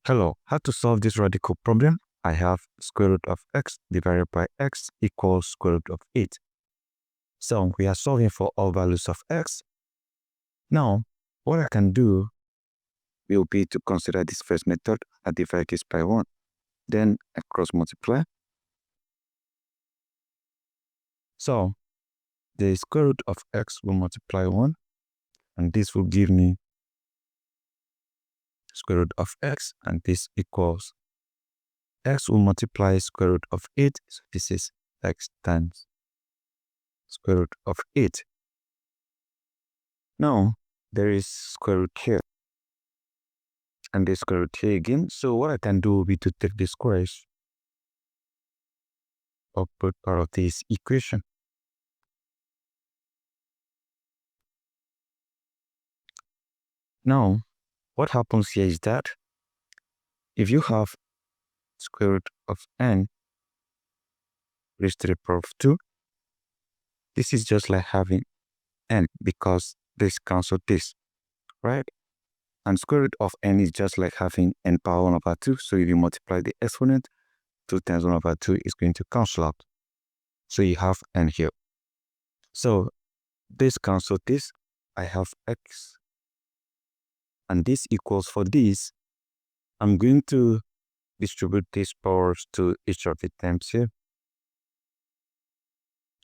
Hello, how to solve this radical problem? I have square root of x divided by x equals square root of 8. So we are solving for all values of x. Now, what I can do will be to consider this first method. I divide this by 1. Then I cross multiply. So the square root of x will multiply 1. And this will give me square root of x. And this equals x will multiply square root of 8. So this is x times square root of 8. Now, there is square root here. And the square root here again. So what I can do will be to take the squares of both part of this equation. Now, what happens here is that if you have square root of n raised to the power of 2, this is just like having n because this cancels this, right? And square root of n is just like having n power 1 over 2. So if you multiply the exponent, 2 times 1 over 2 is going to cancel out. So you have n here. So this cancels this. I have x. And this equals, for this, I'm going to distribute these powers to each of the terms here.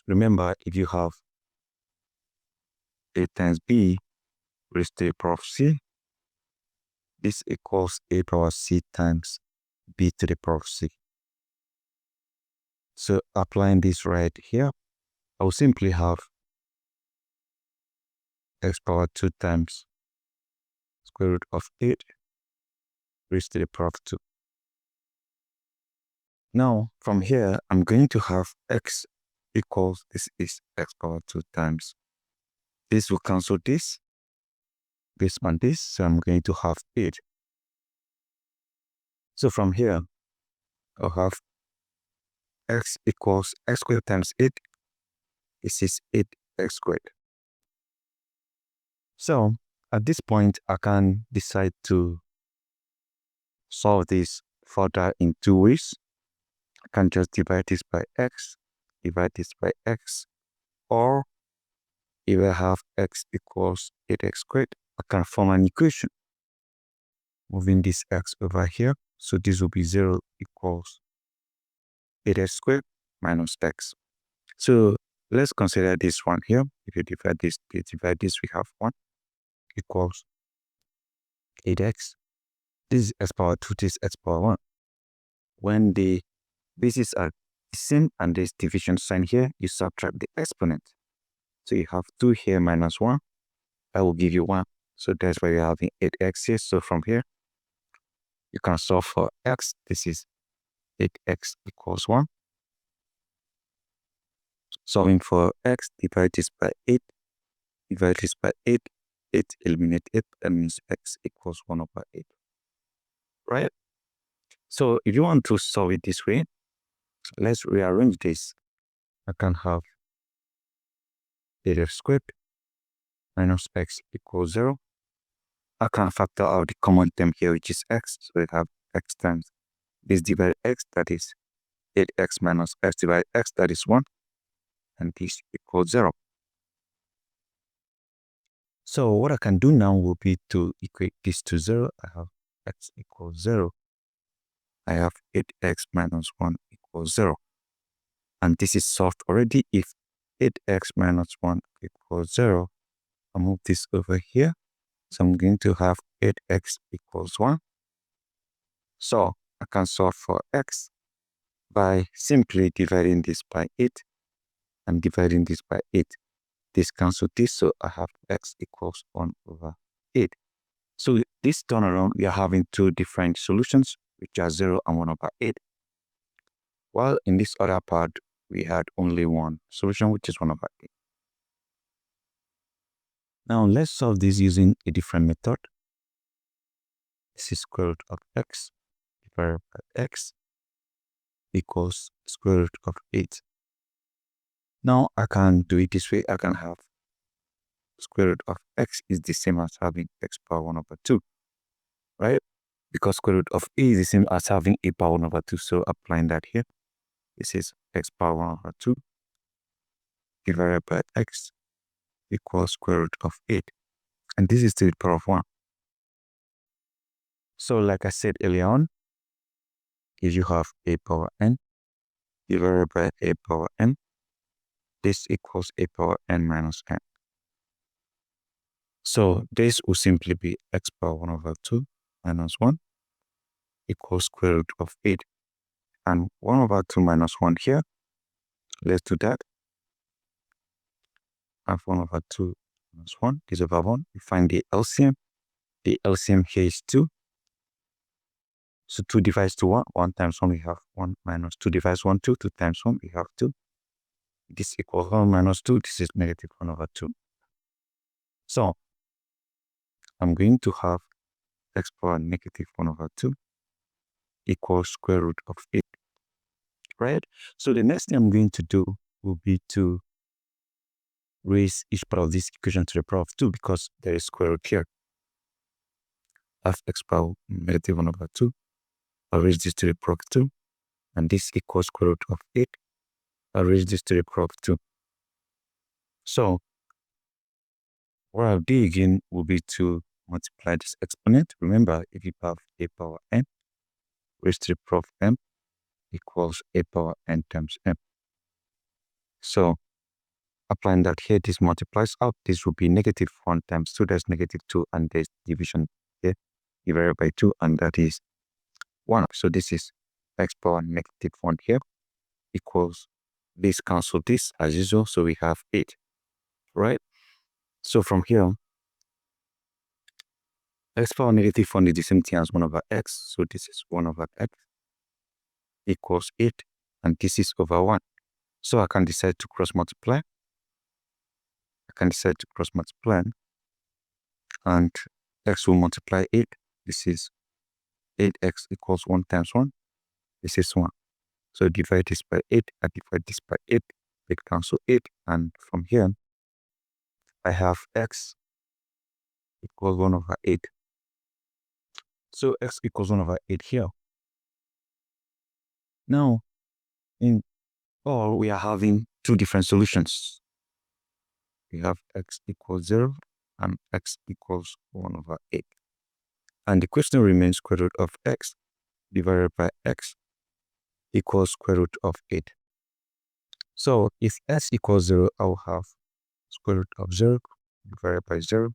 Remember, if you have a times b raised to the power of c, this equals a power c times b to the power of c. So applying this right here, I will simply have x power 2 times square root of 8 raised to the power of 2. Now, from here, I'm going to have x equals, this is x power 2 times. This will cancel this and this, so I'm going to have 8. So from here, I'll have x equals x squared times 8. This is 8x squared. So at this point, I can decide to solve this further in 2 ways. I can just divide this by x, divide this by x, or if I have x equals 8x squared, I can form an equation. Moving this x over here, so this will be 0 equals 8x squared minus x. So let's consider this one here. If you divide this, we have 1 equals 8x. This is x power 2, this is x power 1. When the bases are the same and there's division sign here, you subtract the exponent. So you have 2 here minus 1. That will give you 1. So that's why you're having 8x here. So from here, you can solve for x. This is 8x equals 1. Solving for x, divide this by 8. Divide this by 8. 8 eliminate 8. That means x equals 1 over 8. Right? So if you want to solve it this way, let's rearrange this. I can have 8x squared minus x equals 0. I can factor out the common term here, which is x. So we have x times this divided x, that is 8x minus x divided x, that is 1. And this equals 0. So what I can do now will be to equate this to 0. I have x equals 0. I have 8x minus 1 equals 0. And this is solved already. If 8x minus 1 equals 0, I'll move this over here. So I'm going to have 8x equals 1. So I can solve for x by simply dividing this by 8 and dividing this by 8. This cancels this, so I have x equals 1 over 8. So this turn around, we are having 2 different solutions, which are 0 and 1 over 8. While in this other part, we had only one solution, which is 1 over 8. Now let's solve this using a different method. This is square root of x divided by x equals square root of 8. Now I can do it this way. I can have square root of x is the same as having x power 1 over 2, right? because square root of a is the same as having a power 1 over 2. So applying that here, this is x power 1 over 2 divided by x equals square root of 8. And this is to the power of 1. So like I said earlier on, if you have a power n divided by a power n, this equals a power n minus n. So this will simply be x power 1 over 2 minus 1 equals square root of 8. And 1 over 2 minus 1 here, let's do that. Have 1 over 2 minus 1 is over 1. We find the LCM. The LCM here is 2. So 2 divides to 1. 1 times 1, we have 1 minus 2 divides 1, 2. 2 times 1, we have 2. This equals 1 minus 2. This is negative 1 over 2. So I'm going to have x power negative 1 over 2 equals square root of 8. Right? So the next thing I'm going to do will be to raise each part of this equation to the power of 2 because there is square root here. I have x power negative 1 over 2. I'll raise this to the power of 2. And this equals square root of 8. I'll raise this to the power of 2. So what I'll do again will be to multiply this exponent. Remember, if you have a power n raised to the power of m equals a power n times m. So applying that here, this multiplies out. This will be negative 1 times 2. That's negative 2. And there's division here divided by 2. And that is 1. So this is x power negative 1 here equals this cancel this as usual. So we have 8. Right? So from here, x power negative 1 is the same thing as 1 over x. So this is 1 over x equals 8. And this is over 1. So I can decide to cross multiply. And x will multiply 8. This is 8x equals 1 times 1. This is 1. So divide this by 8. I divide this by 8. It cancel 8. And from here, I have x equals 1 over 8. So x equals 1 over 8 here. Now, in all, we are having two different solutions. We have x equals 0 and x equals 1 over 8. And the question remains square root of x divided by x equals square root of 8. So if x equals 0, I will have square root of 0 divided by 0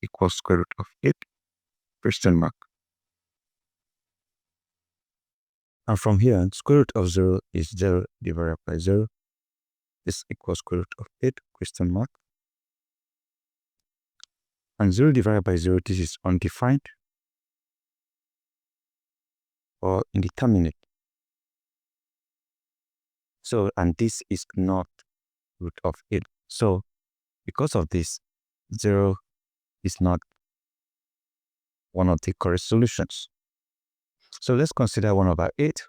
equals square root of 8, question mark. And from here, square root of 0 is 0 divided by 0. This equals square root of 8, question mark. And 0 divided by 0, this is undefined or indeterminate. So, and this is not root of 8. So, because of this, 0 is not one of the correct solutions. So, let's consider 1 over 8.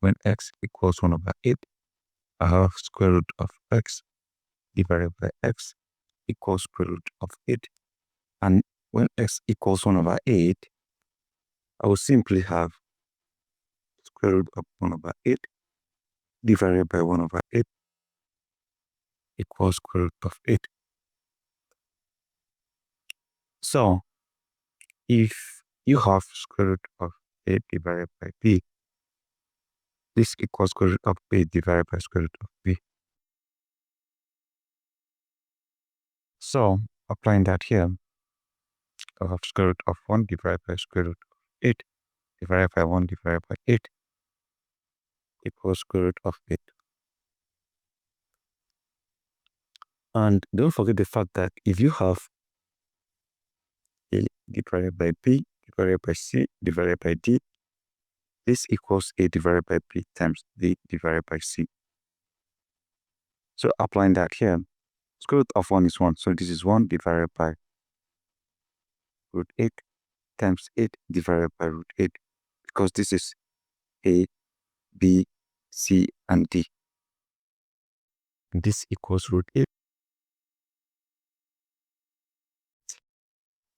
When x equals 1 over 8, I have square root of x divided by x equals square root of 8. And when x equals 1 over 8, I will simply have square root of 1 over 8 divided by 1 over 8 equals square root of 8. So, if you have square root of 8 divided by b, this equals square root of b divided by square root of b. So, applying that here, I have square root of 1 divided by square root of 8 divided by 1 divided by 8 equals square root of 8. And don't forget the fact that if you have a divided by b divided by c divided by d, this equals a divided by b times d divided by c. So applying that here, square root of 1 is 1. So this is 1 divided by root 8 times 8 divided by root 8, because this is a, b, c, and d. And this equals root 8.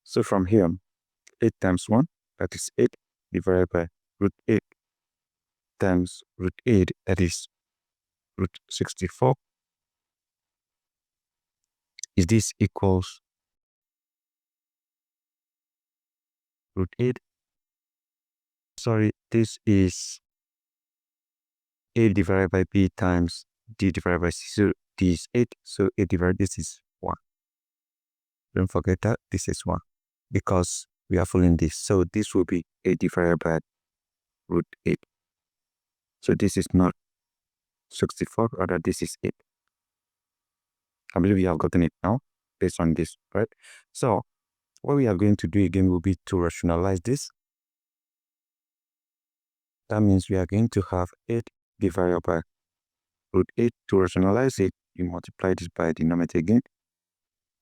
So from here, 8 times 1, that is 8, divided by root 8 times root 8, that is root 64. Is this equals root 8? Sorry, this is a divided by b times d divided by c. So d is 8, so a divided by this is 1. Don't forget that this is 1 because we are following this. So this will be a divided by root 8. So this is not 64, rather this is 8. I believe you have gotten it now based on this, right? So what we are going to do again will be to rationalize this. That means we are going to have 8 divided by root 8. To rationalize it, you multiply this by the denominator again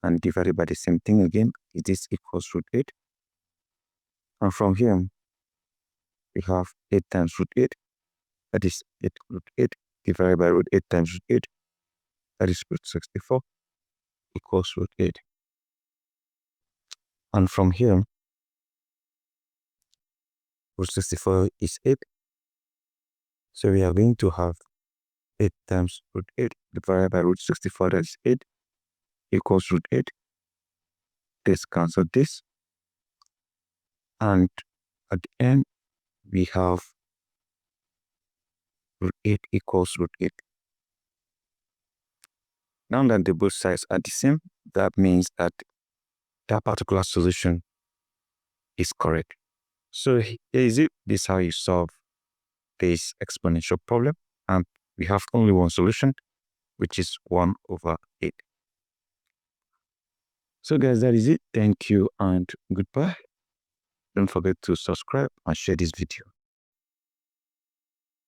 and divide it by the same thing again. This equals root 8. And from here, we have 8 times root 8. That is 8 root 8 divided by root 8 times root 8. That is root 64 equals root 8. And from here, root 64 is 8. So we are going to have 8 times root 8 divided by root 64, that is 8, equals root 8. This cancels this. And at the end, we have root 8 equals root 8. Now that the both sides are the same, that means that that particular solution is correct. So here is it. This is how you solve this exponential problem. And we have only one solution, which is 1 over 8. So guys, that is it. Thank you and goodbye. Don't forget to subscribe and share this video.